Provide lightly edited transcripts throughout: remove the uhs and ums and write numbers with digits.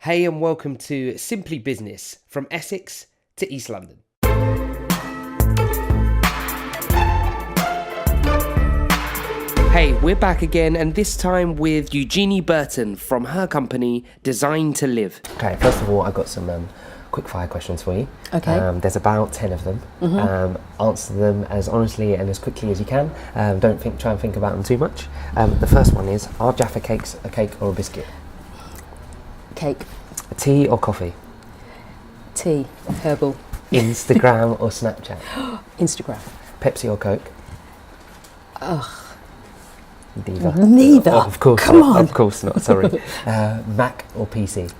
Hey and welcome to Simply Business from Essex to East London. Hey, we're back again, and this time with Eugenie Burton from her company Designed2Live. Okay, first of all, I've got some quickfire questions for you. Okay. There's about 10 of them. Answer them as honestly and as quickly as you can. Try and think about them too much. The first one is, are Jaffa cakes a cake or a biscuit? Cake. Tea or coffee? Tea. Herbal. Instagram or Snapchat? Instagram. Pepsi or Coke? Ugh. Neither. Oh, of course Come not. on. Of course not, sorry. Mac or PC?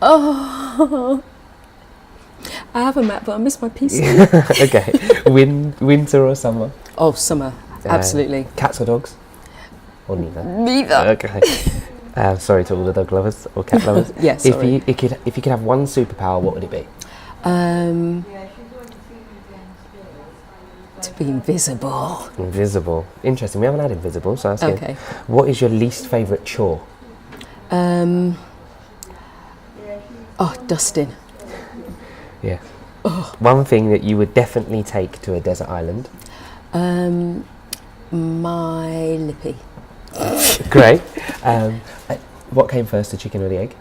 Oh. I have a Mac, but I miss my PC. Okay. Winter or summer? Oh, summer. Absolutely. Cats or dogs? Or neither? Neither. Okay. Sorry to all the dog lovers or cat lovers. Yeah, sorry. If you could have one superpower, what would it be? To be invisible. Invisible. Interesting. We haven't had invisible, so that's Okay. good. What is your least favourite chore? Dusting. Yeah. One thing that you would definitely take to a desert island? My lippy. Great. What came first, the chicken or the egg?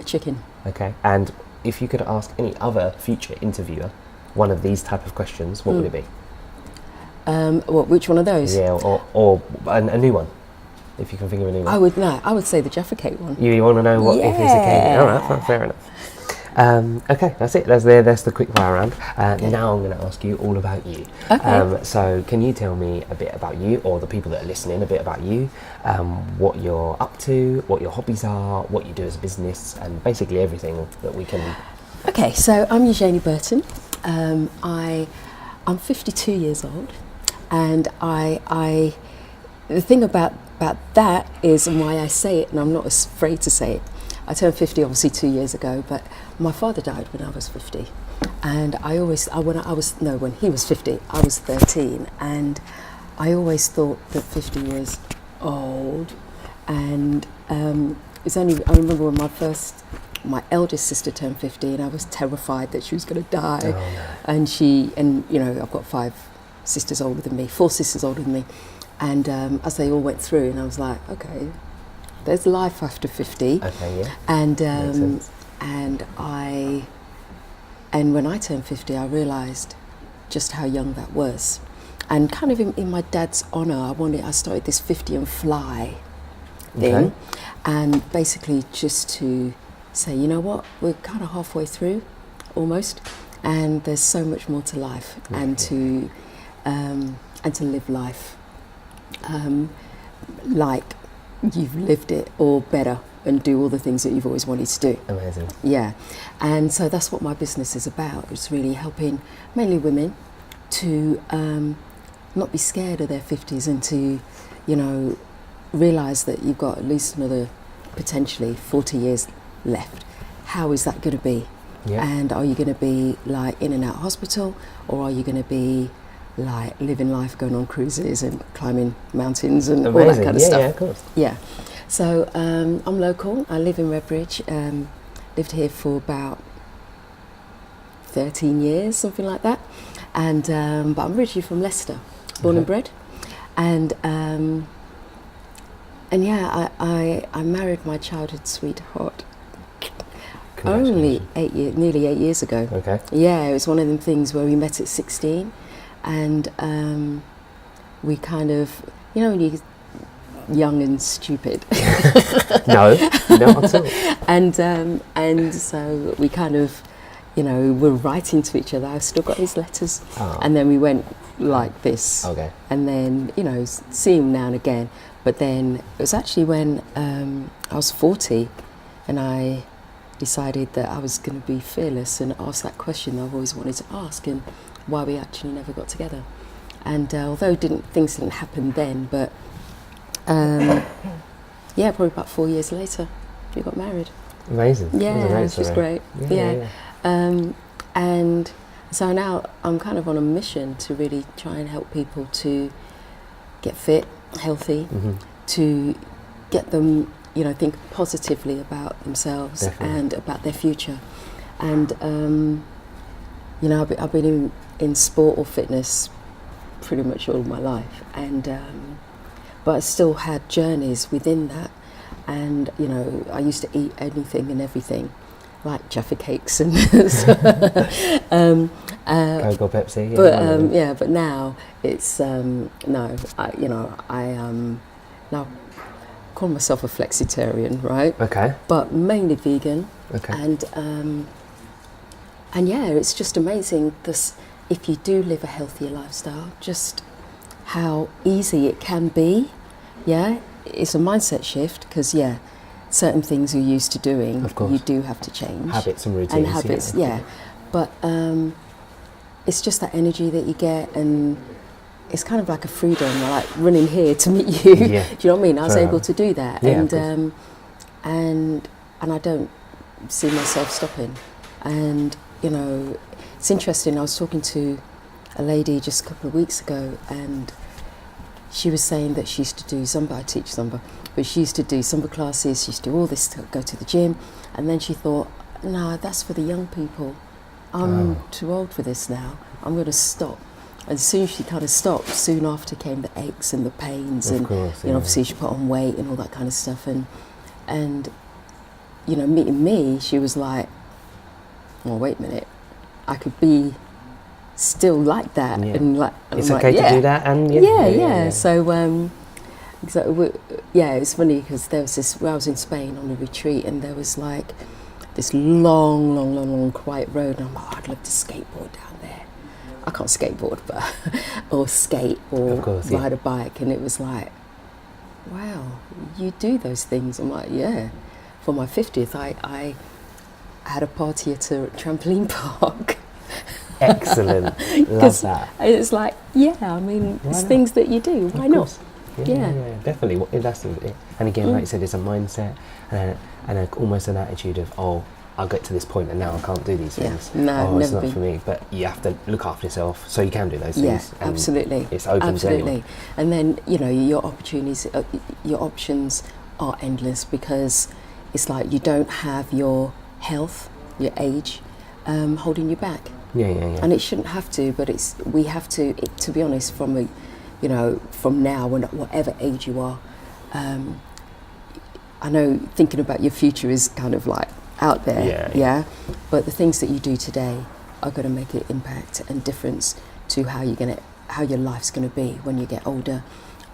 Chicken. Okay. And if you could ask any other future interviewer one of these type of questions, what would it be? Which one of those? Yeah, or a new one, if you can think of a new one. I would say the Jaffa cake one. You want to know what if it's a cake? All right, fair enough. Okay, that's it. That's the quick fire round. Now I'm going to ask you all about you. Okay. So can you tell me a bit about you, or the people that are listening, a bit about you, what you're up to, what your hobbies are, what you do as a business, and basically everything that we can... Okay, so I'm Eugenie Burton. I'm 52 years old, and the thing about that is, and why I say it, and I'm not afraid to say it, I turned 50 obviously 2 years ago, but my father died when I was 50, and when he was 50, I was 13, and I always thought that 50 was old, and it's only, I remember when my eldest sister turned 50, and I was terrified that she was going to die. Oh, no. And I've got 4 sisters older than me, and as they all went through, and I was like, okay, there's life after 50. Okay, yeah. And Makes sense. and when I turned 50, I realised just how young that was, and kind of in my dad's honour, I started this 50 and fly thing, Okay. and basically just to say, you know what, we're kind of halfway through, almost, and there's so much more to life, and to live life like you've lived it, or better, and do all the things that you've always wanted to do. Amazing. Yeah, and so that's what my business is about. It's really helping mainly women to not be scared of their 50s, and to, realise that you've got at least another potentially 40 years left. How is that going to be? Yeah. And are you going to be like in and out hospital, or are you going to be like living life, going on cruises and climbing mountains and all that kind of stuff? Yeah, of course. Yeah. So I'm local. I live in Redbridge. Lived here for about 13 years, something like that. And but I'm originally from Leicester, born and bred. And yeah, I married my childhood sweetheart only nearly 8 years ago. Okay. Yeah, it was one of them things where we met at 16, and we kind of, when you're young and stupid. No, not at all. And so we kind of, were writing to each other. I've still got his letters. Oh. And then we went like this. Okay. And then, see him now and again. But then it was actually when I was 40, and I decided that I was going to be fearless and ask that question that I've always wanted to ask, and why we actually never got together. And although things didn't happen then, but yeah, probably about 4 years later, we got married. Amazing. Yeah, it was great. Yeah. And so now I'm kind of on a mission to really try and help people to get fit, healthy, to get them think positively about themselves Definitely. and about their future. And I've been in sport or fitness pretty much all of my life, and but I still had journeys within that. And I used to eat anything and everything, like Jaffa cakes and Coke or Pepsi. but but now it's no. I now call myself a flexitarian, right? Okay. But mainly vegan. Okay. And yeah, it's just amazing this, if you do live a healthier lifestyle, just how easy it can be. Yeah, it's a mindset shift, because certain things you're used to doing, Of course. you do have to change. Habits and routines. And habits, yeah. But it's just that energy that you get, and it's kind of like a freedom, like running here to meet you. Yeah. Do you know what I mean? I was Fair able enough. to do that, Yeah, of course. and I don't see myself stopping. And it's interesting. I was talking to a lady just a couple of weeks ago, and she was saying that she used to do Zumba. I teach Zumba, but she used to do Zumba classes. She used to do all this, to go to the gym, and then she thought, "No, that's for the young people. I'm too old for this now. I'm going to stop." And as soon as she kind of stopped, soon after came the aches and the pains, Of and course, yeah. obviously she put on weight and all that kind of stuff. And meeting me, she was like, "Well, wait a minute, I could be still like that." Yeah. And It's I'm okay like, to do that, and yeah. So it's funny, because there was this, I was in Spain on a retreat, and there was like this long quiet road, and I'm like, I'd love to skateboard down there. I can't skateboard, but or skate or Of course, ride a bike. And it was like, wow, you do those things. I'm like, yeah. For my 50th, I had a party at a trampoline park. Excellent. Love that. It's like, yeah, I mean, Why it's not? things that you do. Why Of not? course. Yeah, definitely. That's it. And again, like you said, it's a mindset and almost an attitude of, oh, I'll get to this point and now I can't do these Yeah. things. No, it's never not for me. But you have to look after yourself so you can do those Yeah, things. And absolutely. It's open to anyone. And then your opportunities, your options are endless, because it's like you don't have your health, your age, holding you back. Yeah. And it shouldn't have to, but we have to. To be honest, from from now, whatever age you are, I know thinking about your future is kind of like out there, Yeah. But the things that you do today are going to make an impact and difference to how your life's going to be when you get older.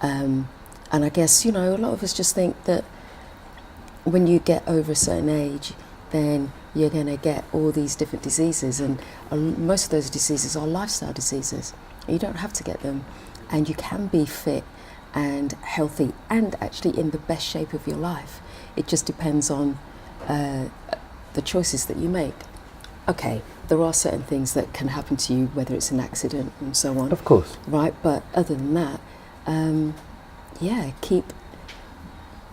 And I guess a lot of us just think that when you get over a certain age, then you're going to get all these different diseases, and most of those diseases are lifestyle diseases. You don't have to get them, and you can be fit and healthy and actually in the best shape of your life. It just depends on the choices that you make. Okay, there are certain things that can happen to you, whether it's an accident and so on. Of course. Right, but other than that,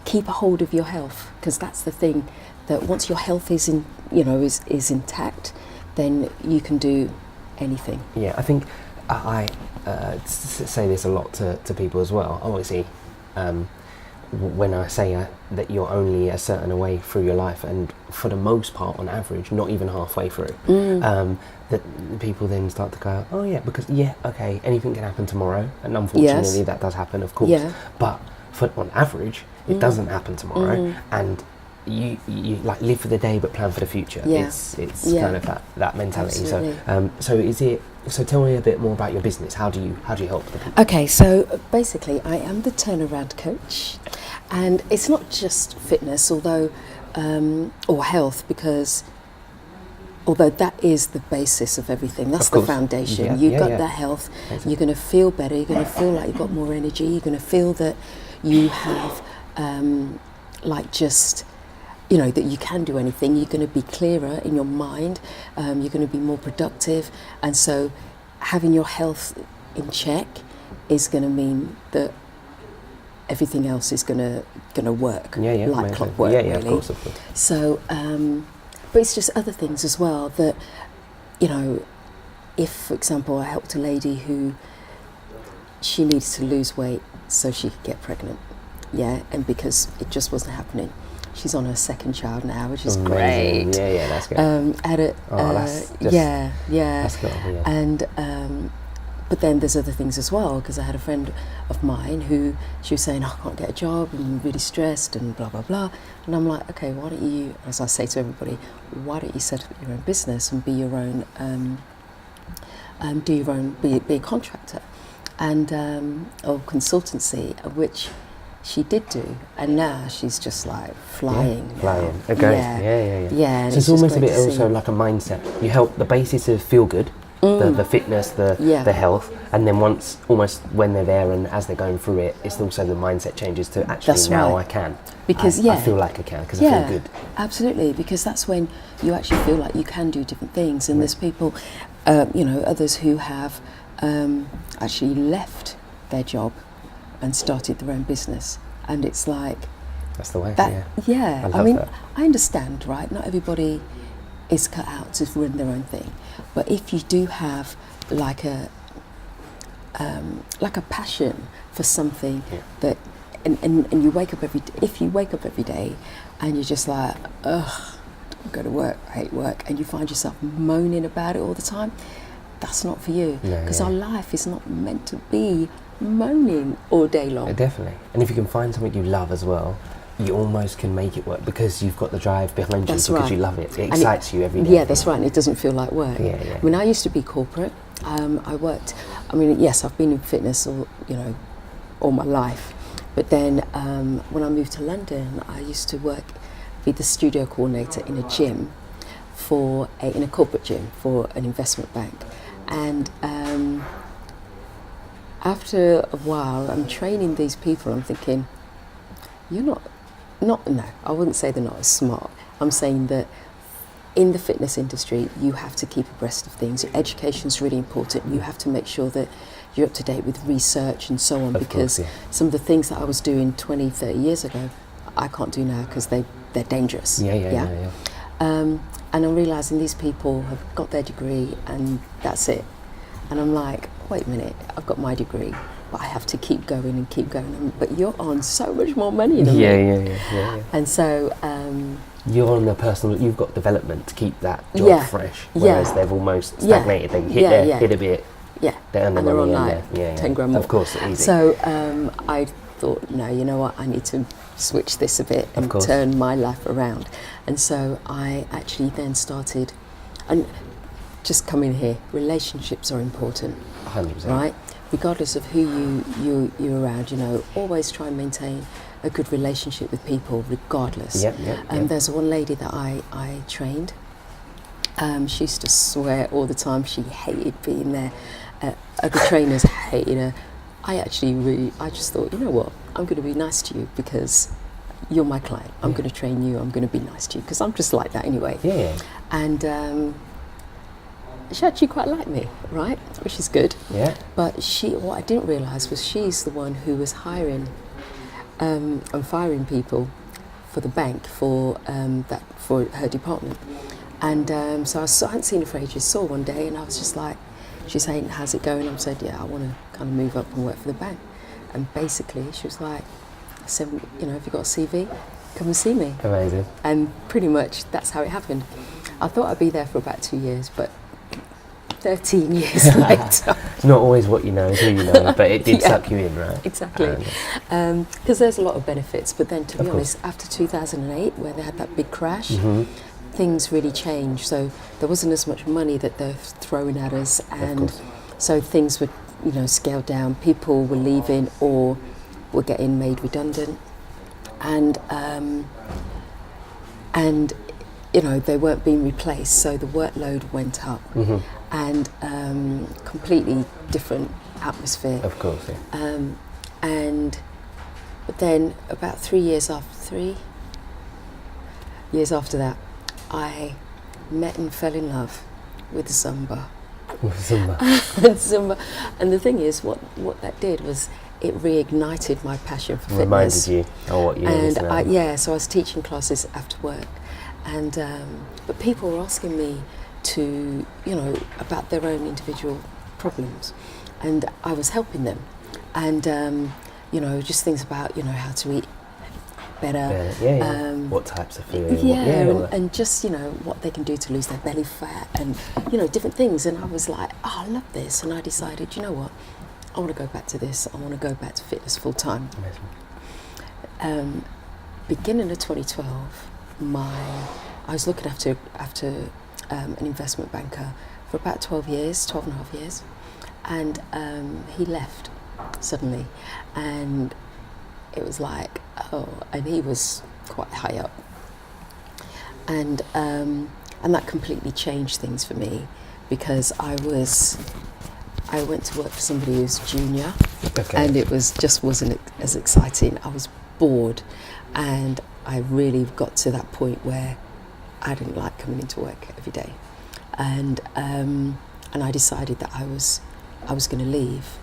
keep a hold of your health, because that's the thing, that once your health is is intact, then you can do anything. Yeah, I think I say this a lot to people as well. Obviously, when I say that you're only a certain way through your life, and for the most part, on average, not even halfway through, that people then start to go, oh yeah, because okay, anything can happen tomorrow, and unfortunately that does happen, of course. Yeah. But on average, it doesn't happen tomorrow, and you like live for the day but plan for the future. Yeah. It's Yeah. kind of that mentality. Absolutely. So tell me a bit more about your business. How do you help the people? Okay, so basically I am the turnaround coach, and it's not just fitness, although or health, because although that is the basis of everything, that's Of the course. foundation. Yeah, You've got yeah. that health, Exactly. you're going to feel better, you're going to feel like you've got more energy, you're going to feel that you have that you can do anything. You're going to be clearer in your mind, you're going to be more productive, and so having your health in check is going to mean that everything else is going to work like amazing. clockwork. Yeah, really. of course. So, but it's just other things as well that, if, for example, I helped a lady who she needed to lose weight so she could get pregnant. yeah, and because it just wasn't happening. She's on her second child now, which is Amazing. great. Yeah, that's good. That's just, yeah. That's good. Yeah. And but then there's other things as well, because I had a friend of mine who, she was saying, I can't get a job, and I'm really stressed and blah blah blah, and I'm like, okay, why don't you, as I say to everybody, why don't you set up your own business and be your own, be a contractor, and or consultancy, which she did do, and now she's just like flying. Yeah, flying. Okay. Yeah. Yeah. So it's almost a bit also like a mindset. You help the basis of feel good, the fitness, the health, and then once, almost when they're there and as they're going through it, it's also the mindset changes to actually now I can. Because I feel like I can because I feel good. Absolutely, because that's when you actually feel like you can do different things, and there's people, others who have actually left their job and started their own business, and it's like that's the way. I mean, I understand, right? Not everybody is cut out to run their own thing, but if you do have like a passion for something that, and you wake up if you wake up every day and you're just like, ugh, I go to work, I hate work, and you find yourself moaning about it all the time, that's not for you, because our life is not meant to be moaning all day long. Definitely. And if you can find something you love as well, you almost can make it work because you've got the drive behind you, because you love it. It excites you every day. Yeah, that's right, and it doesn't feel like work. Yeah. I mean, I used to be corporate. Yes, I've been in fitness all my life, but then when I moved to London, I used to be the studio coordinator in a gym in a corporate gym for an investment bank, and after a while, I'm training these people. I'm thinking, no, I wouldn't say they're not as smart. I'm saying that in the fitness industry, you have to keep abreast of things. Education's really important. You have to make sure that you're up to date with research and so on, because some of the things that I was doing 20, 30 years ago, I can't do now because they're dangerous. Yeah. And I'm realising these people have got their degree and that's it. And I'm like, wait a minute, I've got my degree, but I have to keep going and keep going. But you're on so much more money than me. Yeah. And so you're on the personal. You've got development to keep that job fresh, whereas they've almost stagnated. They hit a bit. Yeah, they're and they're on like 10 grand more. Of course, easy. So I thought, no, you know what, I need to switch this a bit and turn my life around. And so I actually then started, and just come in here, relationships are important. 100%. Right? Regardless of who you're around, always try and maintain a good relationship with people, regardless. There's one lady that I trained. She used to swear all the time. She hated being there. Other trainers hated her. I just thought, you know what, I'm going to be nice to you because you're my client. I'm going to train you. I'm going to be nice to you because I'm just like that anyway. Yeah. And she actually quite liked me, right? Which is good. Yeah. But what I didn't realise was she's the one who was hiring and firing people for the bank for her department. And so I hadn't seen her for ages. Saw one day, and I was just like, she's saying, "How's it going?" I said, "Yeah, I want to kind of move up and work for the bank." And basically, she was like, "I said, have you got a CV? Come and see me." Amazing. And pretty much that's how it happened. I thought I'd be there for about 2 years, but 13 years later. It's not always what you know, it's who you know, but it did suck you in, right? Exactly. Because there's a lot of benefits, but then to be honest, after 2008, where they had that big crash, things really changed. So there wasn't as much money that they're throwing at us, and so things were, scaled down. People were leaving or were getting made redundant, and they weren't being replaced. So the workload went up, and completely different atmosphere. Of course, yeah. But then about 3 years after that, I met and fell in love with Zumba. Zumba. And the thing is, what that did was it reignited my passion for fitness. Reminded you of what you and know. So I was teaching classes after work, and but people were asking me to, about their own individual problems, and I was helping them. And just things about, how to eat better. What types of food? And just, what they can do to lose their belly fat and, different things. And I was like, I love this. And I decided, you know what, I want to go back to this. I want to go back to fitness full time. Beginning of 2012, I was looking after an investment banker for about 12 and a half years. And he left suddenly. And it was like, and he was quite high up. And that completely changed things for me, because I went to work for somebody who's junior, and it wasn't as exciting. I was bored, and I really got to that point where I didn't like coming into work every day, and I decided that I was going to leave,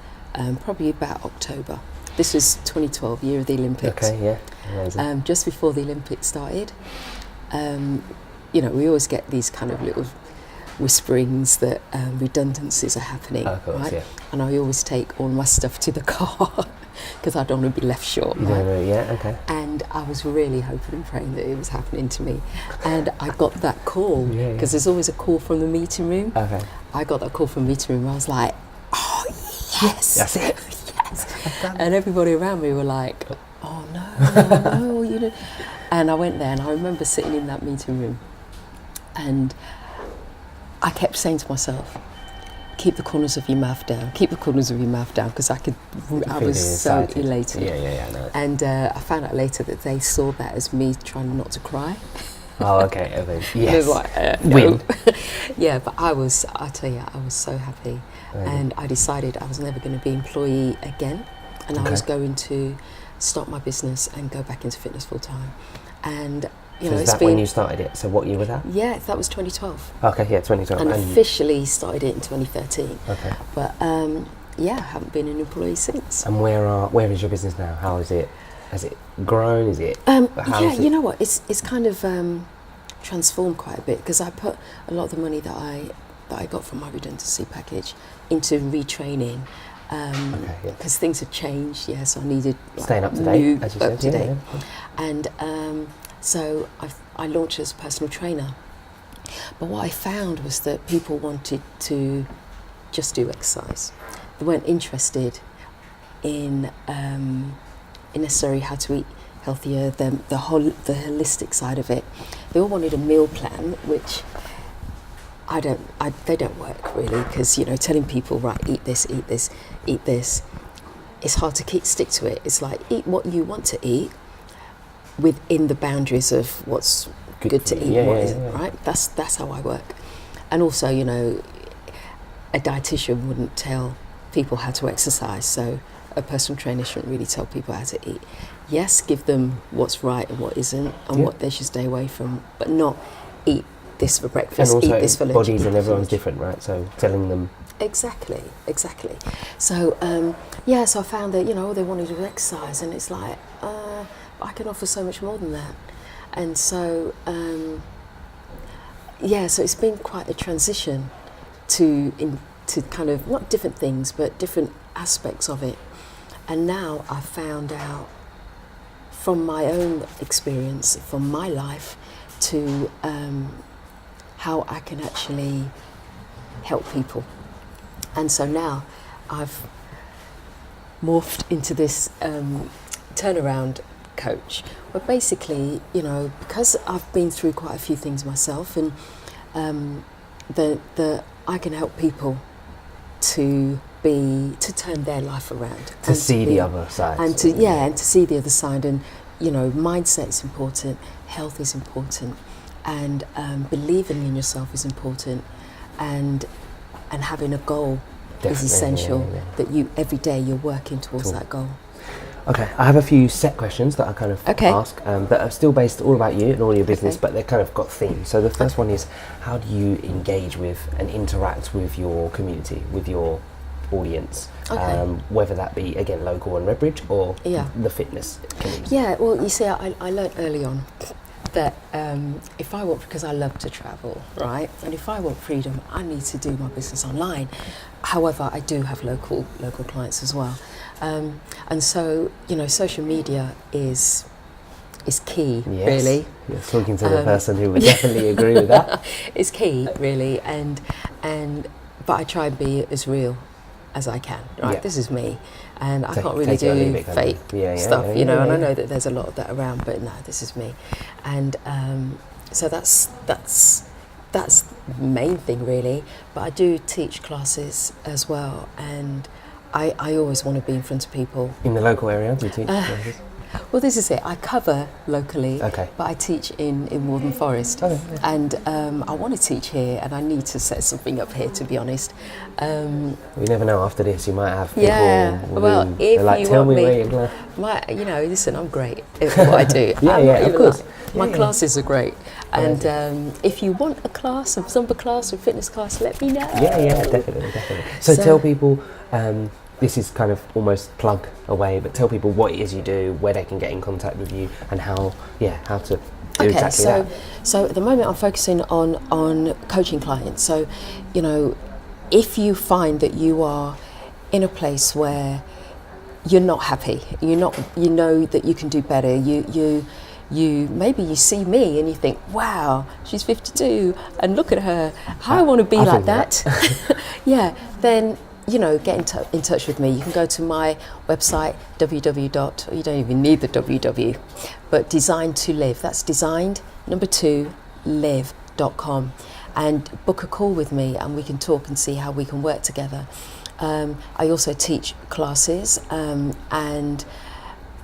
probably about October. This was 2012, year of the Olympics. Okay, yeah, amazing. Just before the Olympics started, we always get these kind of little whisperings that redundancies are happening, right? Yeah. And I always take all my stuff to the car because I don't want to be left short. Okay. And I was really hoping and praying that it was happening to me. And I got that call, because there's always a call from the meeting room. Okay. I got that call from the meeting room. I was like, oh, yes. That's it. Yes. And everybody around me were like, oh, no, you know. And I went there, and I remember sitting in that meeting room, and I kept saying to myself, keep the corners of your mouth down, because I was so elated. Yeah, I know. And I found out later that they saw that as me trying not to cry. Oh, okay. Yes. It was like, win. Yeah, but I tell you, I was so happy. And I decided I was never going to be employee again, and I was going to start my business and go back into fitness full time. And is that when you started it? So what year was that? Yeah, that was 2012. Okay, yeah, 2012. And officially started it in 2013. Okay. But I haven't been an employee since. And where is your business now? How is it? Has it grown? Is it? You know what? It's kind of transformed quite a bit, because I put a lot of the money that I got from my redundancy package into retraining. Because things have changed, so I needed staying up to date, as you said. Up to date. And so I launched as a personal trainer. But what I found was that people wanted to just do exercise. They weren't interested in necessarily how to eat healthier, the holistic side of it. They all wanted a meal plan, which they don't work really, because telling people, right, eat this, it's hard to stick to it. It's like, eat what you want to eat within the boundaries of what's good to eat, what isn't, right? That's how I work. And also, a dietitian wouldn't tell people how to exercise, so a personal trainer shouldn't really tell people how to eat. Yes, give them what's right and what isn't, and what they should stay away from, but not eat this for breakfast, and also eat this for lunch. Bodies and everyone's different, right? So telling them. Exactly. So, so I found that, all they wanted was exercise, and it's like, I can offer so much more than that. And so, so it's been quite a transition to kind of, not different things, but different aspects of it. And now I've found out from my own experience, from my life, to how I can actually help people. And so now I've morphed into this turnaround coach, where basically, because I've been through quite a few things myself, and that I can help people to turn their life around, to see the other side, and to see the other side. And mindset's important, health is important, and believing in yourself is important, and having a goal is essential. That you every day you're working towards that goal. Okay, I have a few set questions that I kind of ask that are still based all about you and all your business, but they've kind of got themes. So the first one is, how do you engage with and interact with your community, with your audience, whether that be, again, local and Redbridge, or the fitness community? Yeah, well, you see, I learned early on that if I want, because I love to travel, right? And if I want freedom, I need to do my business online. However, I do have local clients as well. And so, social media is key, Yes. really. You're talking to the person who would definitely agree with that. It's key, really, but I try and be as real as I can, right? Yeah. This is me, and I Take- can't really take it or leave do it, kind of. fake Yeah, stuff, yeah, and I yeah. know that there's a lot of that around, but no, this is me. And so that's the main thing, really. But I do teach classes as well, and I always want to be in front of people. In the local area, do you teach classes? Well, this is it. I cover locally, Okay. but I teach in Waltham Forest. Okay, yeah. And I want to teach here, and I need to set something up here, to be honest. You never know, after this you might have people Well, who if are like, you tell want me where me, you're going. listen, I'm great at what I do. Yeah, I'm yeah, not of even course. lying. My Yeah, yeah. classes are great. And if you want a class, a Zumba class, or fitness class, let me know. Yeah, definitely. So tell people, this is kind of almost plug away, but tell people what it is you do, where they can get in contact with you, and how to do exactly that. So at the moment I'm focusing on coaching clients. So, if you find that you are in a place where you're not happy, you know that you can do better, you maybe you see me and you think, wow, she's 52 and look at her, I want to be like that. Yeah, then get in touch with me. You can go to my website, you don't even need the www, but Designed2Live. That's designed2live.com, and book a call with me, and we can talk and see how we can work together. I also teach classes, and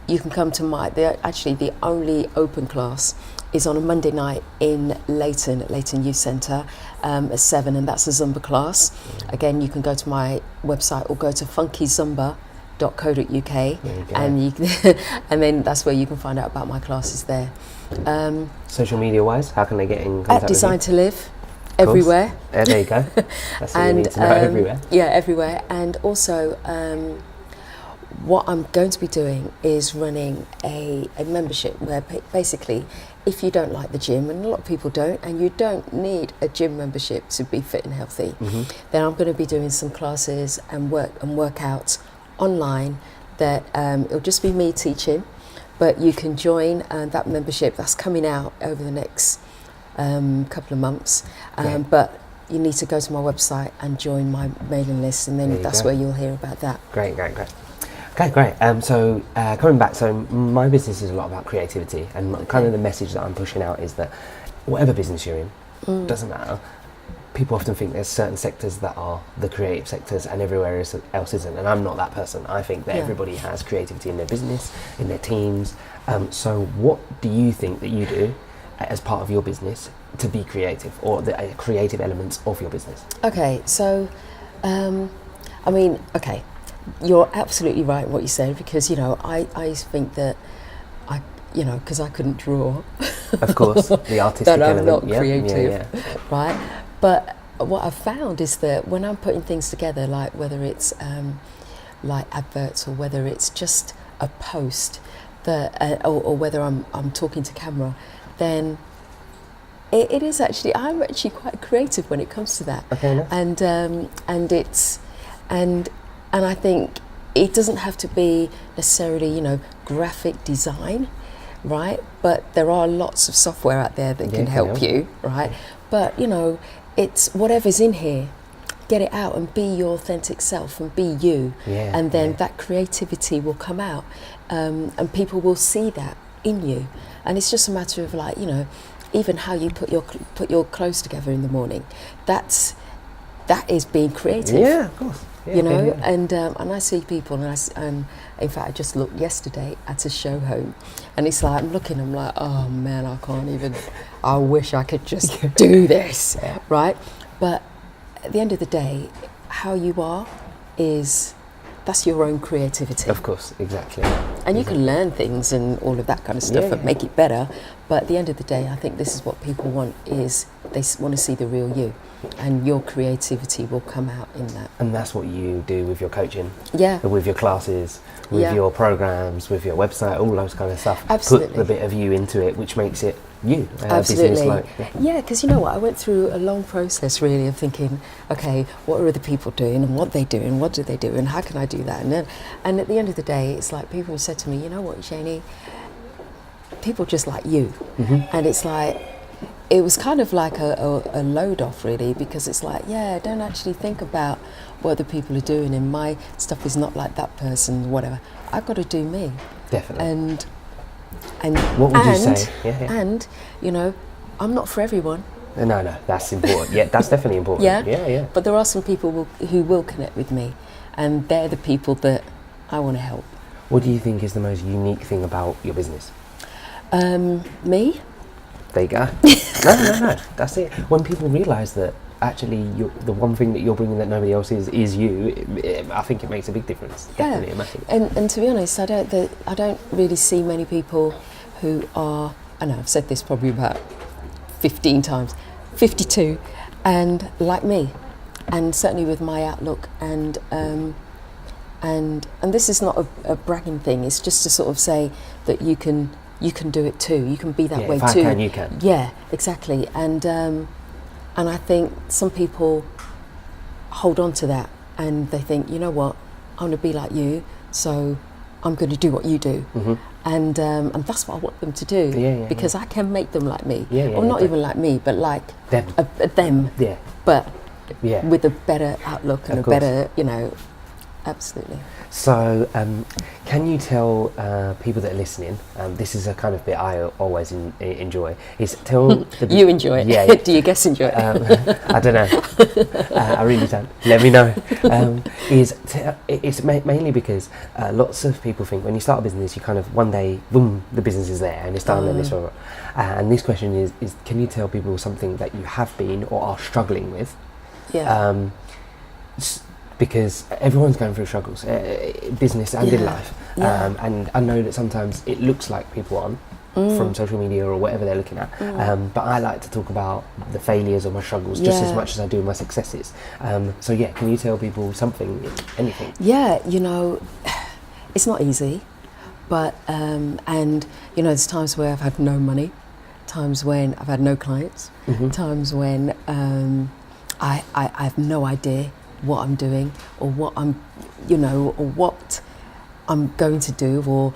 you can come to the only open class is on a Monday night in Leighton Youth Centre at 7, and that's a Zumba class. Again, you can go to my website or go to funkyzumba.co.uk, and then that's where you can find out about my classes there. Social media wise, how can they get in contact At with you? Designed2Live, everywhere. There you go. That's what you need to know, everywhere. Yeah, everywhere. And also, what I'm going to be doing is running a membership where basically, if you don't like the gym, and a lot of people don't, and you don't need a gym membership to be fit and healthy, then I'm going to be doing some classes and workouts online that it'll just be me teaching, but you can join that membership that's coming out over the next couple of months. But you need to go to my website and join my mailing list, and then that's where you'll hear about that. Great. Okay, great. So coming back, so my business is a lot about creativity, and kind of the message that I'm pushing out is that whatever business you're in, doesn't matter. People often think there's certain sectors that are the creative sectors and everywhere else isn't, and I'm not that person. I think that everybody has creativity in their business, in their teams. So what do you think that you do as part of your business to be creative, or the creative elements of your business? Okay, so you're absolutely right in what you said, because I think that because I couldn't draw. Of course, the artistic that I'm element. not creative, right? But what I've found is that when I'm putting things together, like whether it's like adverts, or whether it's just a post, or whether I'm talking to camera, then it is actually, I'm actually quite creative when it comes to that. Okay, nice. And I think it doesn't have to be necessarily, graphic design, right? But there are lots of software out there that can help you, right? But, it's whatever's in here, get it out and be your authentic self and be you. And then that creativity will come out, and people will see that in you. And it's just a matter of even how you put your clothes together in the morning. That is being creative. Yeah, of course. And I see people, and in fact I just looked yesterday at a show home, and it's like I'm like, oh man, I can't even, I wish I could just do this, right? But at the end of the day, how you are that's your own creativity. Of course, exactly. And you can learn things and all of that kind of stuff and make it better, but at the end of the day, I think this is what people want, is they want to see the real you, and your creativity will come out in that. And that's what you do with your coaching, Yeah. with your classes, with your programs, with your website, all those kind of stuff. Absolutely. Put the bit of you into it, which makes it you. Absolutely. Business like, Yeah, because you know what, I went through a long process really of thinking, okay, what are other people doing and what they do and what do they do and how can I do that? And at the end of the day, it's like people have said to me, you know what, Eugenie, people just like you. And it's like, it was kind of like a load off really, because it's like, yeah, don't actually think about what other people are doing and my stuff is not like that person, whatever. I've got to do me. Definitely. And what would you say? And, you know, I'm not for everyone. No, that's important. Yeah, that's definitely important. Yeah. But there are some people who will connect with me, and they're the people that I want to help. What do you think is the most unique thing about your business? Me? There you go. No, that's it. When people realise that actually the one thing that you're bringing that nobody else is you, I think it makes a big difference. Definitely, massive. And to be honest, I don't really see many people who are, I know I've said this probably about 15 times, 52, and like me, and certainly with my outlook, and this is not a bragging thing. It's just to sort of say that you can do it too. You can be that way if too. I can, you can. Yeah, exactly. And I think some people hold on to that and they think, you know what, I'm going to be like you, so I'm going to do what you do. And that's what I want them to do, because I can make them like me. Or not even like me, but like them. Yeah. But with a better outlook and a better, you know, absolutely. So, can you tell people that are listening, this is a kind of bit I always enjoy, is tell... You enjoy it? Yeah. Do your guests enjoy it? I don't know. I really don't. Let me know. It's mainly because lots of people think when you start a business, you kind of one day, boom, the business is there and it's done and it's over. And this question is, can you tell people something that you have been or are struggling with? Yeah. Because everyone's going through struggles, business and in life. And I know that sometimes it looks like people aren't from social media or whatever they're looking at. But I like to talk about the failures or my struggles just as much as I do my successes. So yeah, can you tell people something, anything? Yeah, you know, it's not easy, but, and you know, there's times where I've had no money, times when I've had no clients, times when I have no idea what I'm doing or what I'm, you know, or what I'm going to do, or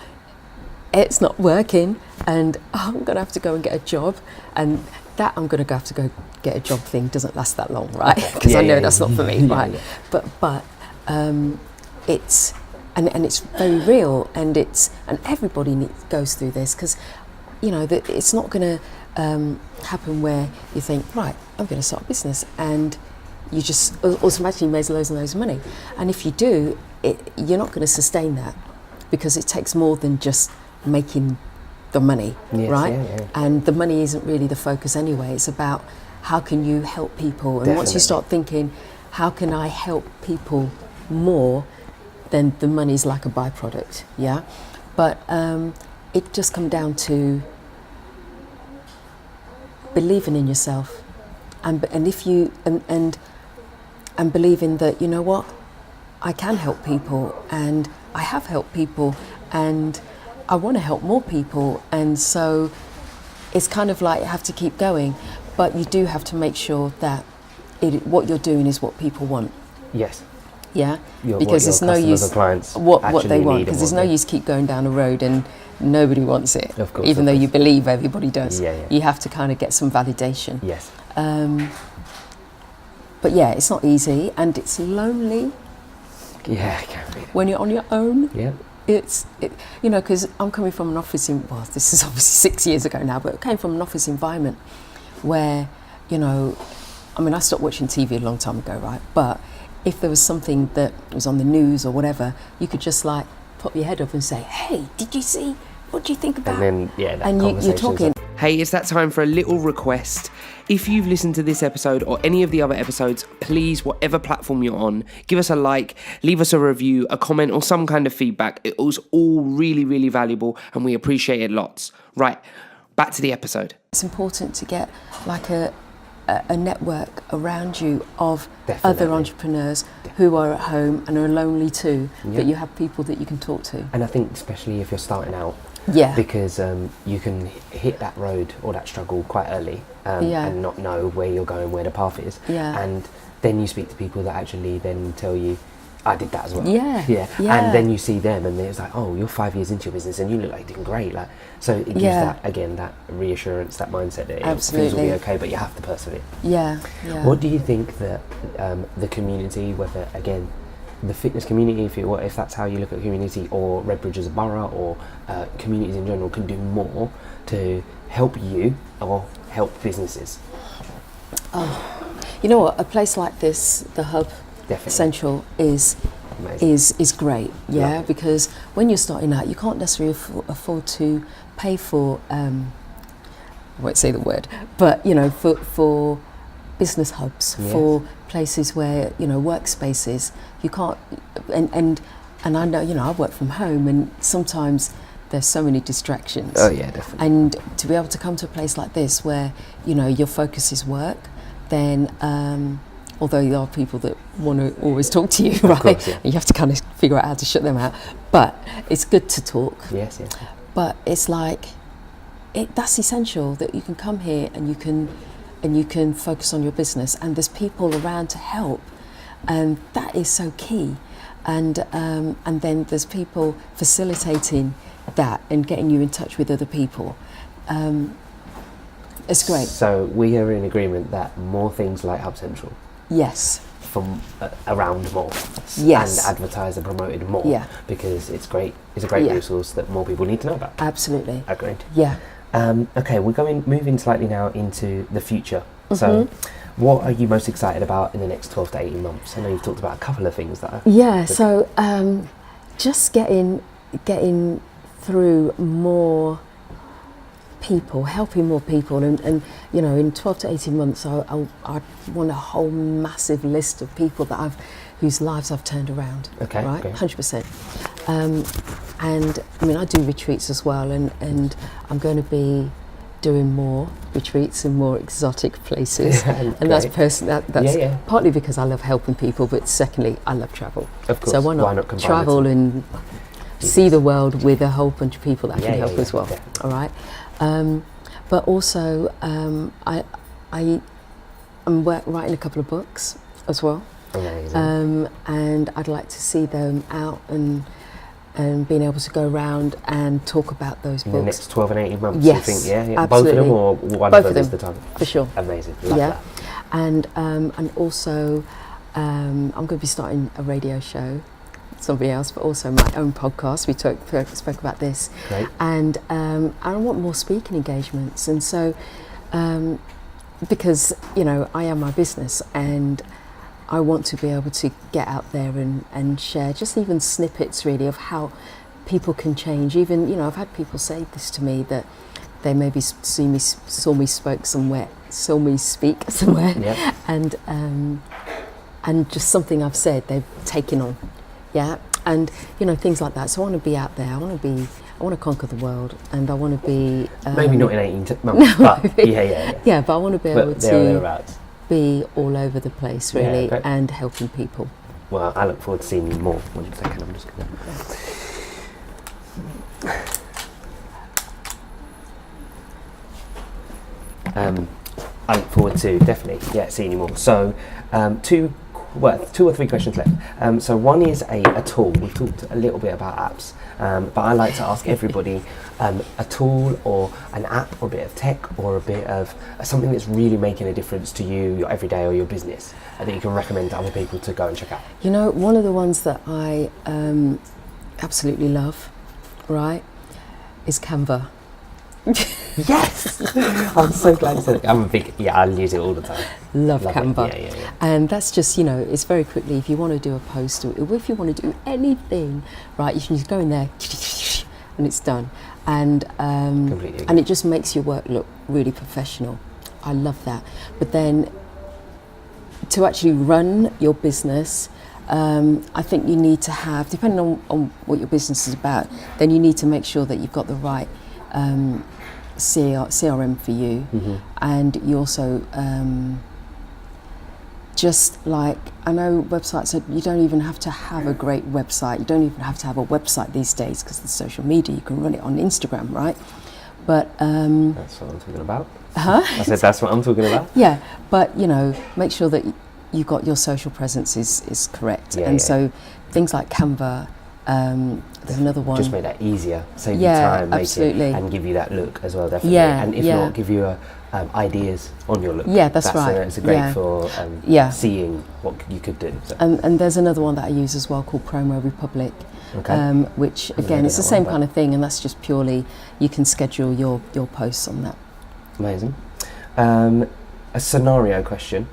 it's not working and I'm going to have to go and get a job, and that I'm going to have to go get a job thing doesn't last that long, right? Because I know that's not for me, right? But it's and it's very real, and everybody goes through this, because you know that it's not going to happen where you think, right, I'm going to start a business and you just automatically make loads and loads of money. And if you do, you're not going to sustain that, because it takes more than just making the money, right? And the money isn't really the focus anyway. It's about how can you help people. And once you start thinking, how can I help people more, then the money's like a byproduct, yeah? But it just comes down to believing in yourself, and if you and believing that, you know what, I can help people, and I have helped people, and I want to help more people. And so it's kind of like you have to keep going, but you do have to make sure that what you're doing is what people want. Yes. Yeah, because there's no use what they want, because there's no use keep going down a road and nobody wants it, of course, even though you believe everybody does. You have to kind of get some validation. Yes. But yeah, it's not easy, and it's lonely. Yeah, it can be. When you're on your own. Yeah. You know, because I'm coming from an office well, this is obviously 6 years ago now, but I came from an office environment where, you know, I mean, I stopped watching TV a long time ago, right? But if there was something that was on the news or whatever, you could just like pop your head up and say, hey, did you see? What do you think about? And then, that and you're talking. Hey, it's that time for a little request. If you've listened to this episode or any of the other episodes, please, whatever platform you're on, give us a like, leave us a review, a comment, or some kind of feedback. It was all really, really valuable, and we appreciate it lots. Right, back to the episode. It's important to get like a network around you of Definitely. other entrepreneurs who are at home and are lonely too, that you have people that you can talk to. And I think especially if you're starting out, Yeah. Because you can hit that road or that struggle quite early and not know where you're going, where the path is. Yeah. And then you speak to people that actually then tell you, I did that as well. Yeah. And then you see them and it's like, oh, you're 5 years into your business and you look like you're doing great. Like, so it gives that, again, that reassurance, that mindset that things will be okay, but you have to persevere. Yeah. What do you think that the community, whether, again, the fitness community, if that's how you look at the community, or Redbridge as a borough, or communities in general, can do more to help you or help businesses? Oh, you know what? A place like this, the Hub Central, is great. Yeah, because when you're starting out, you can't necessarily afford to pay for. I won't say the word, but you know, for business hubs, for places where, you know, workspaces, you can't, and I know, you know, I work from home and sometimes there's so many distractions. Oh yeah, definitely. And to be able to come to a place like this where, you know, your focus is work, then although there are people that want to always talk to you, right? Course, yeah. You have to kind of figure out how to shut them out, but it's good to talk. Yes. But it's like, that's essential, that you can come here and you can focus on your business, and there's people around to help, and that is so key. And then there's people facilitating that and getting you in touch with other people. It's great. So we are in agreement that more things like Hub Central. Yes. From around more. Yes. And advertised and promoted more. Yeah. Because it's great. It's a great resource that more people need to know about. Absolutely. Agreed. Yeah. Okay, we're moving slightly now into the future. So, what are you most excited about in the next 12 to 18 months? I know you've talked about a couple of things that are... Yeah, so just getting through more people, helping more people, and you know, in 12 to 18 months, I want a whole massive list of people that whose lives I've turned around. Okay. Right, okay. 100%. And I mean, I do retreats as well, and I'm going to be doing more retreats in more exotic places. And that's partly because I love helping people, but secondly, I love travel. Of course. So why not combine travel and see the world with a whole bunch of people that I can help as well. All right. But also, I'm writing a couple of books as well. Amazing. And I'd like to see them out and being able to go around and talk about those books. In the next 12 and 18 months, yes, you think? Yeah, absolutely. Both of them, or one Both of them is them, the time? for sure. Amazing. Love that. And also, I'm going to be starting a radio show, somebody else, but also my own podcast. We spoke about this. Great. And I want more speaking engagements. And so, because, you know, I am my business, and I want to be able to get out there and share just even snippets really of how people can change. Even, you know, I've had people say this to me, that they maybe saw me speak somewhere, and just something I've said they've taken on, and you know, things like that. So I want to be out there. I want to conquer the world, and I want to be maybe not in 18 months, but yeah. But I want to be able to be all over the place, really, and helping people. Well, I look forward to seeing you more. 1 second, I'm just going to... I look forward to definitely, seeing you more. So, two or three questions left. So one is a tool. We've talked a little bit about apps, but I like to ask everybody a tool or an app or a bit of tech or a bit of something that's really making a difference to you, your everyday or your business, that you can recommend to other people to go and check out. You know, one of the ones that I absolutely love, right, is Canva. Yes! I'm so glad you said it. I'm a big, I'll use it all the time. Love Canva. Yeah. And that's just, you know, it's very quickly, if you want to do a post or if you want to do anything, right, you can just go in there and it's done. And it just makes your work look really professional. I love that. But then to actually run your business, I think you need to have, depending on what your business is about, then you need to make sure that you've got the right CRM for you, and you also just like, I know websites that you don't even have to have a great website. You don't even have to have a website these days because of social media. You can run it on Instagram, right? But that's what I'm talking about. Huh? I said that's what I'm talking about. Yeah, but you know, make sure that you got your social presence is correct. Yeah, and yeah. so things like Canva, there's another one. Just make that easier, save you Yeah, time, make absolutely. it, and give you that look as well, definitely. Yeah, and if yeah. not, give you ideas on your look. Yeah, that's right. It's great Yeah. for Yeah. seeing what you could do. So. And there's another one that I use as well called Promo Republic, Okay. which Haven't again heard it's the of that same one, kind of thing, and that's just purely you can schedule your posts on that. Amazing. A scenario question.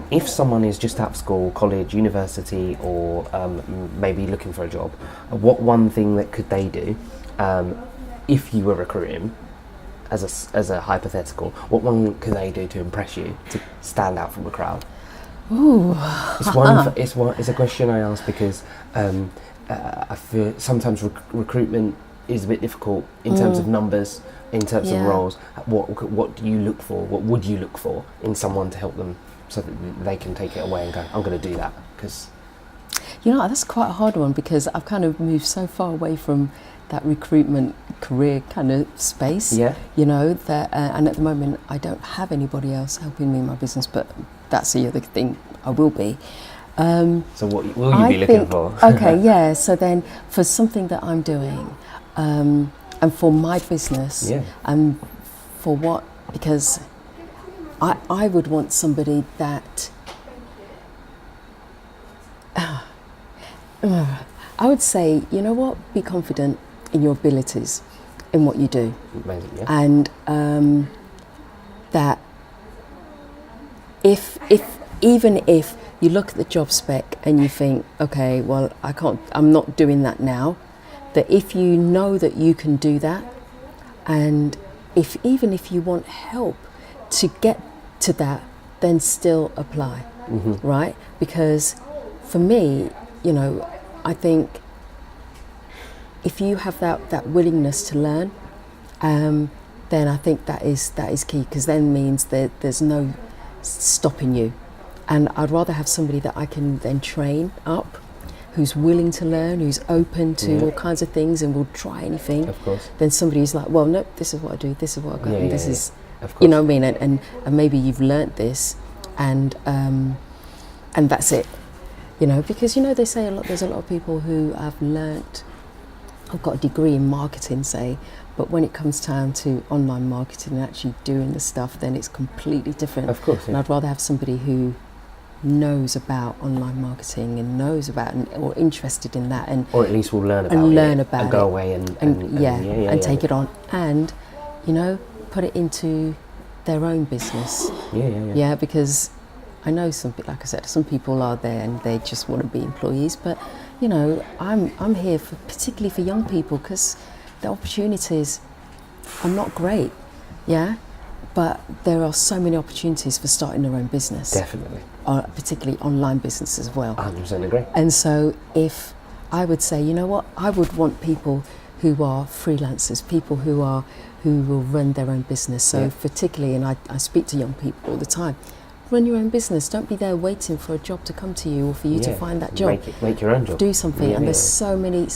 If someone is just out of school, college, university, or maybe looking for a job, what one thing that could they do if you were recruiting, as a hypothetical, what one could they do to impress you, to stand out from the crowd? Ooh. It's a question I ask because I feel sometimes recruitment is a bit difficult in terms of numbers, in terms of roles. What do you look for? What would you look for in someone to help them so that they can take it away and go, I'm going to do that? Because You know, that's quite a hard one because I've kind of moved so far away from that recruitment career kind of space. Yeah. You know, that, and at the moment I don't have anybody else helping me in my business, but that's the other thing, I will be. So what will you be looking for? Okay, yeah. So then for something that I'm doing, and for my business, and for what, because I would want somebody that, I would say, you know what, be confident in your abilities, in what you do. Amazing, yeah. And that even if you look at the job spec and you think, okay, well, I'm not doing that now, that if you know that you can do that, and even if you want help to get to that, then still apply, right? Because for me, you know, I think if you have that willingness to learn, then I think that is key, because then means that there's no stopping you. And I'd rather have somebody that I can then train up, who's willing to learn, who's open to all kinds of things and will try anything, Of course. than somebody who's like, well, no, this is what I do, this is what I got, and this is, Of course. you know what I mean, and maybe you've learnt this, and that's it, you know, because, you know, they say there's a lot of people who have learnt, have got a degree in marketing, say, but when it comes down to online marketing and actually doing the stuff, then it's completely different. Of course, yeah. And I'd rather have somebody who knows about online marketing and knows about or interested in that, and or at least will learn about it and go away and take it on, and, you know, put it into their own business. Yeah, because I know like I said, some people are there and they just want to be employees, but, you know, I'm here particularly for young people, because the opportunities are not great, but there are so many opportunities for starting their own business. Definitely. Particularly online business as well. 100% agree. And so if I would say, you know what, I would want people who are freelancers, people who will run their own business. So particularly, and I speak to young people all the time, run your own business. Don't be there waiting for a job to come to you or for you to find that job. Make your own job. Do something, and there's so many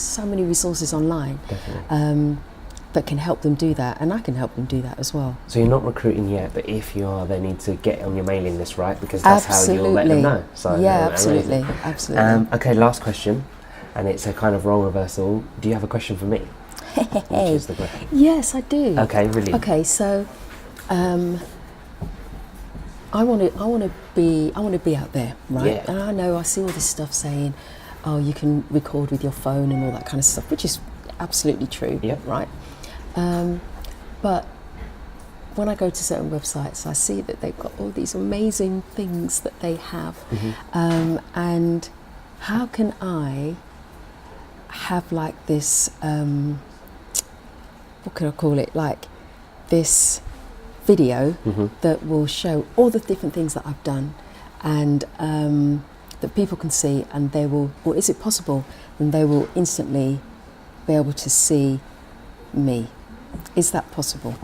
resources online. Definitely. That can help them do that, and I can help them do that as well. So you're not recruiting yet, but if you are, they need to get on your mailing list, right? Because that's how you'll let them know. So, absolutely. Okay, last question, and it's a kind of role reversal. Do you have a question for me? Which is the question? Yes, I do. Okay, brilliant. Okay, so I want to be out there, right? Yeah. And I know I see all this stuff saying, oh, you can record with your phone and all that kind of stuff, which is absolutely true, right? But when I go to certain websites, I see that they've got all these amazing things that they have, and how can I have like this, what can I call it, like this video that will show all the different things that I've done, and that people can see, and they will, or is it possible, and they will instantly be able to see me. Is that possible?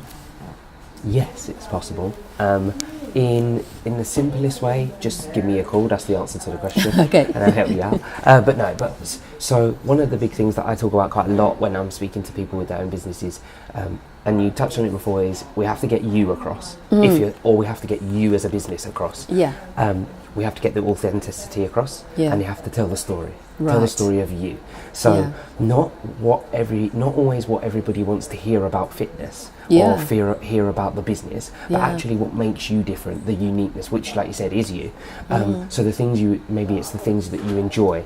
Yes, it's possible. In in the simplest way, just give me a call. That's the answer to the question. Okay. And I'll help you out. So one of the big things that I talk about quite a lot when I'm speaking to people with their own businesses, and you touched on it before, is we have to get you across, or we have to get you as a business across. Yeah. We have to get the authenticity across, Yeah. and you have to tell the story. Right. Tell the story of you. So Yeah. not always what everybody wants to hear about fitness, Yeah. or hear about the business, but Yeah. actually what makes you different, the uniqueness, which, like you said, is you. So the things maybe it's the things that you enjoy,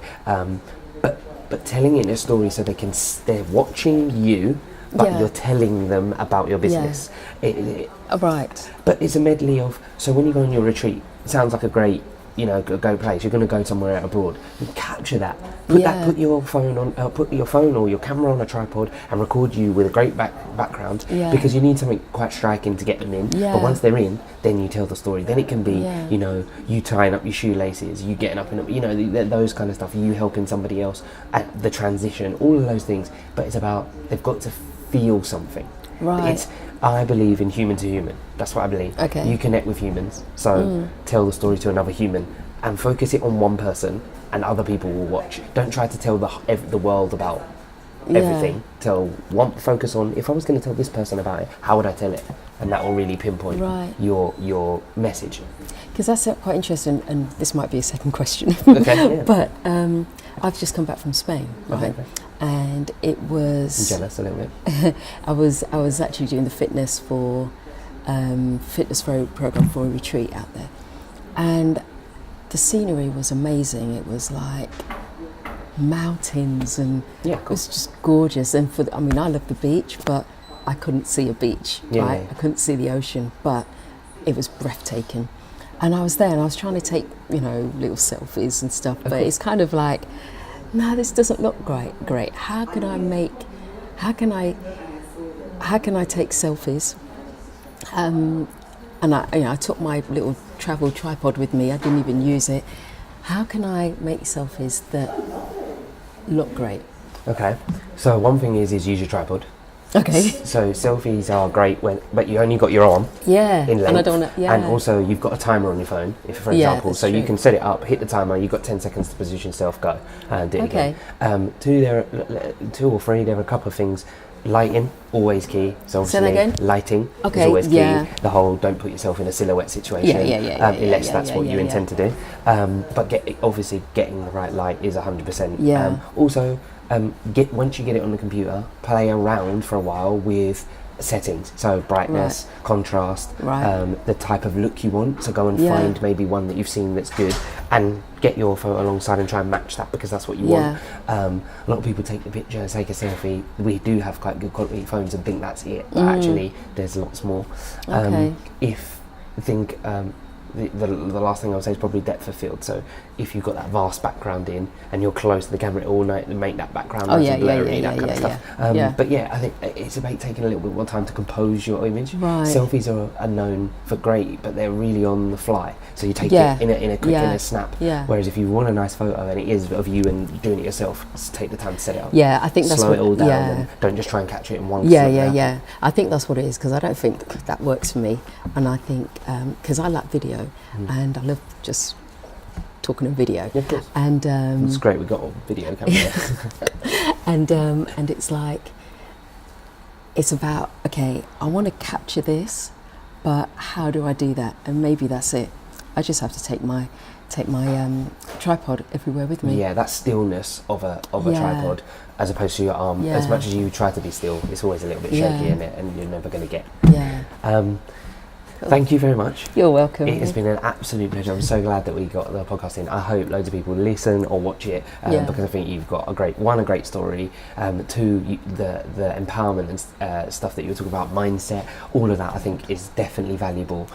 but telling it in a story so they're watching you, but Yeah. you're telling them about your business. Right. But it's a medley of, so when you go on your retreat, it sounds like a great, go place. You're going to go somewhere out abroad. You capture that. Put your phone or your camera on a tripod and record you with a great background, Yeah. because you need something quite striking to get them in. Yeah. But once they're in, then you tell the story. Then it can be, Yeah. you tying up your shoelaces, you getting up and those kind of stuff. You helping somebody else at the transition. All of those things. But it's about, they've got to feel something. Right. I believe in human to human. That's what I believe. Okay. You connect with humans, so tell the story to another human and focus it on one person, and other people will watch. Don't try to tell the world about everything. Focus on, if I was going to tell this person about it, how would I tell it? And that will really pinpoint your message. Because that's quite interesting, and this might be a second question. Okay. Yeah. But I've just come back from Spain, right? Okay. And it was. I'm jealous a little bit. I was actually doing the fitness program for a retreat out there, and the scenery was amazing. It was like mountains, and it was just gorgeous. And I love the beach, but I couldn't see a beach, right? Yeah. I couldn't see the ocean, but it was breathtaking. And I was there, and I was trying to take, little selfies and stuff, but it's kind of like, no, this doesn't look great. How can I take selfies? And I took my little travel tripod with me. I didn't even use it. How can I make selfies that look great? Okay. So one thing is use your tripod. Okay. So selfies are great but you only got your arm. Yeah. In length, and I don't know. Yeah. and also you've got a timer on your phone, for example. that's So you true. can set it up, hit the timer. You've got 10 seconds to position yourself. Go and do it Okay. again. Two or three. There are a couple of things. Lighting, always key. So Say that obviously again? lighting Okay, is always key. yeah. The whole don't put yourself in a silhouette situation. Unless that's what you intend to do. But getting the right light is 100%. Yeah. Also, once you get it on the computer, play around for a while with settings, so brightness, contrast, the type of look you want. So go and find maybe one that you've seen that's good, and get your photo alongside and try and match that, because that's what you want. A lot of people take the picture, take a selfie. We do have quite good quality phones and think that's it, but actually there's lots more. The last thing I would say is probably depth of field. So if you've got that vast background in and you're close to the camera all night, make that background nice and blurry, that kind of stuff. But I think it's about taking a little bit more time to compose your image. Right. Selfies are known for great, but they're really on the fly. So you take it in a quick, in a snap. Yeah. Whereas if you want a nice photo and it is of you and doing it yourself, just take the time to set it up. Yeah, I think that's Slow what. it all down. Yeah. And don't just try and capture it in one. Yeah. I think that's what it is, because I don't think that works for me. And I think because I like video, and I love just talking on video. Yeah, of course. And It's great. We've got a video camera. and it's like, it's about, okay, I want to capture this, but how do I do that? And maybe that's it. I just have to take my tripod everywhere with me. Yeah, that stillness of a tripod, as opposed to your arm. As much as you try to be still, it's always a little bit shaky in it, and you're never going to get. Yeah. Thank you very much. You're welcome. It has been an absolute pleasure. I'm so glad that we got the podcast in. I hope loads of people listen or watch it, because I think you've got a great story. Two, the empowerment and stuff that you were talking about, mindset, all of that I think is definitely valuable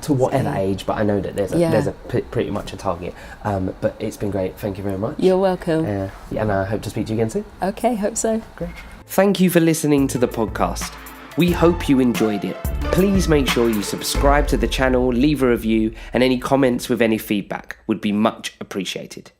to whatever age. But I know that there's pretty much a target. But it's been great. Thank you very much. You're welcome. And I hope to speak to you again soon. Okay, hope so. Great. Thank you for listening to the podcast. We hope you enjoyed it. Please make sure you subscribe to the channel, leave a review, and any comments with any feedback would be much appreciated.